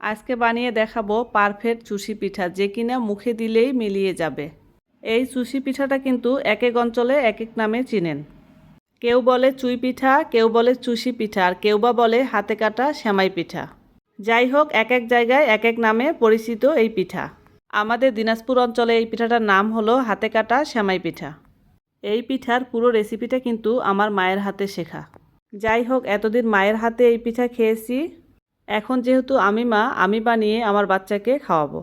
আজকে বানিয়ে দেখাবো পারফেক্ট চুষি পিঠা, যে কিনা মুখে দিলেই মিলিয়ে যাবে। এই চুষি পিঠাটা কিন্তু এক এক অঞ্চলে এক এক নামে চিনেন। কেউ বলে চুই পিঠা, কেউ বলে চুষি পিঠা, আর কেউ বা বলে হাতে কাটা সেমাই পিঠা। যাই হোক, এক এক জায়গায় এক এক নামে পরিচিত এই পিঠা। আমাদের দিনাজপুর অঞ্চলে এই পিঠাটার নাম হলো হাতে কাটা সেমাই পিঠা। এই পিঠার পুরো রেসিপিটা কিন্তু আমার মায়ের হাতে শেখা। যাই হোক, এতদিন মায়ের হাতে এই পিঠা খেয়েছি, এখন যেহেতু আমি মা, আমি বানিয়ে আমার বাচ্চাকে খাওয়াবো।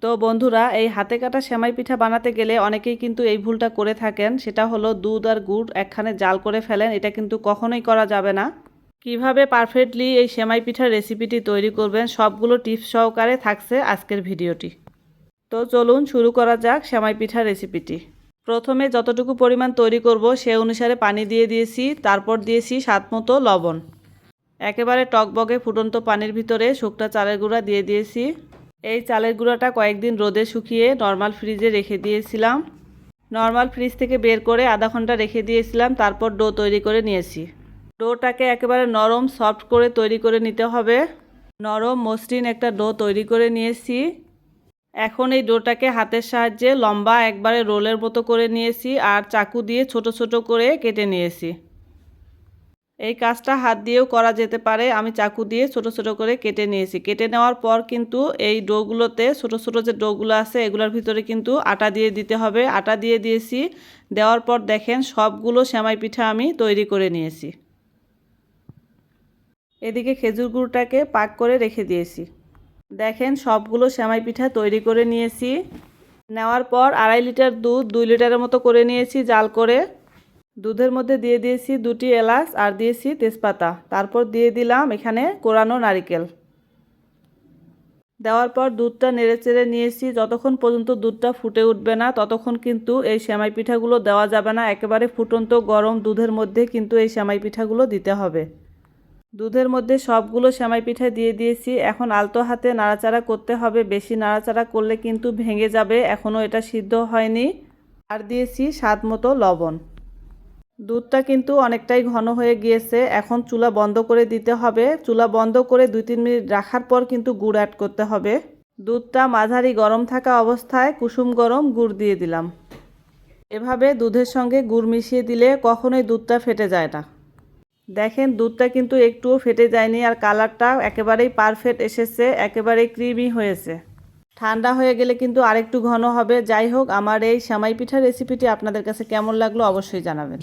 তো বন্ধুরা, এই হাতে কাটা সেমাই পিঠা বানাতে গেলে অনেকেই কিন্তু এই ভুলটা করে থাকেন, সেটা হলো দুধ আর গুড় একখানে জাল করে ফেলেন। এটা কিন্তু কখনোই করা যাবে না। কিভাবে পারফেক্টলি এই সেমাই পিঠার রেসিপিটি তৈরি করবেন, সবগুলো টিপস সহকারে থাকছে আজকের ভিডিওটি। তো চলুন শুরু করা যাক সেমাই পিঠার রেসিপিটি। প্রথমে যতটুকু পরিমাণ তৈরি করব সে অনুসারে পানি দিয়ে দিয়েছি, তারপর দিয়েছি স্বাদ মতো লবণ। একেবারে টকবগে ফুটন্ত পানির ভিতরে শুকনো চালের গুঁড়া দিয়ে দিয়েছি। এই চালের গুঁড়াটা কয়েকদিন রোদে শুকিয়ে নর্মাল ফ্রিজে রেখে দিয়েছিলাম। নর্মাল ফ্রিজ থেকে বের করে আধা ঘন্টা রেখে দিয়েছিলাম, তারপর ডো তৈরি করে নিয়েছি। ডোটাকে একেবারে নরম সফট করে তৈরি করে নিতে হবে। নরম মসৃণ একটা ডো তৈরি করে নিয়েছি। এখন এই ডোটাকে হাতের সাহায্যে লম্বা একবারে রোলের মতো করে নিয়েছি, আর চাকু দিয়ে ছোট ছোট করে কেটে নিয়েছি। এই কাজটা হাত দিয়েও করা যেতে পারে, আমি চাকু দিয়ে ছোট ছোট করে কেটে নিয়েছি। কেটে নেওয়ার পর কিন্তু এই ডোগুলোতে ছোট ছোট যে ডোগুলো আছে এগুলোর ভিতরে কিন্তু আটা দিয়ে দিতে হবে। আটা দিয়ে দিয়েছি। দেওয়ার পর দেখেন সবগুলো সেমাই পিঠা আমি তৈরি করে নিয়েছি। এদিকে খেজুর গুড়টাকে পাক করে রেখে দিয়েছি। দেখেন সবগুলো সেমাই পিঠা তৈরি করে নিয়েছি। নেওয়ার পর 2.5 লিটার দুধ 2 লিটারের মতো করে নিয়েছি জাল করে। দুধের মধ্যে দিয়ে দিয়েছি 2টি এলাচ আর দিয়েছি তেজপাতা। তারপর দিয়ে দিলাম এখানে কোরানো নারকেল। দেওয়ার পর দুধটা নেড়েচেড়ে নিয়েছি। যতক্ষণ পর্যন্ত দুধটা ফুটে উঠবে না ততক্ষণ কিন্তু এই সেমাই পিঠাগুলো দেওয়া যাবে না। একেবারে ফুটন্ত গরম দুধের মধ্যে কিন্তু এই সেমাই পিঠাগুলো দিতে হবে। দুধের মধ্যে সবগুলো সেমাই পিঠা দিয়ে দিয়েছি। এখন আলতো হাতে নাড়াচাড়া করতে হবে, বেশি নাড়াচাড়া করলে কিন্তু ভেঙে যাবে। এখনও এটা সিদ্ধ হয়নি। আর দিয়েছি স্বাদ মতো লবণ। দুধটা কিন্তু অনেকটাই ঘন হয়ে গিয়েছে। এখন চুলা বন্ধ করে দিতে হবে। চুলা বন্ধ করে 2-3 মিনিট রাখার পর কিন্তু গুড় অ্যাড করতে হবে। দুধটা মাঝারি গরম থাকা অবস্থায় কুসুম গরম গুড় দিয়ে দিলাম। এভাবে দুধের সঙ্গে গুড় মিশিয়ে দিলে কখনোই দুধটা ফেটে যায় না। দেখেন দুধটা কিন্তু একটুও ফেটে যায়নি, আর কালারটা একেবারেই পারফেক্ট এসেছে, একেবারেই ক্রিমি হয়েছে। ঠান্ডা হয়ে গেলে কিন্তু আরেকটু ঘন হবে। যাই হোক, আমার এই সেমাই পিঠার রেসিপিটি আপনাদের কাছে কেমন লাগলো অবশ্যই জানাবেন।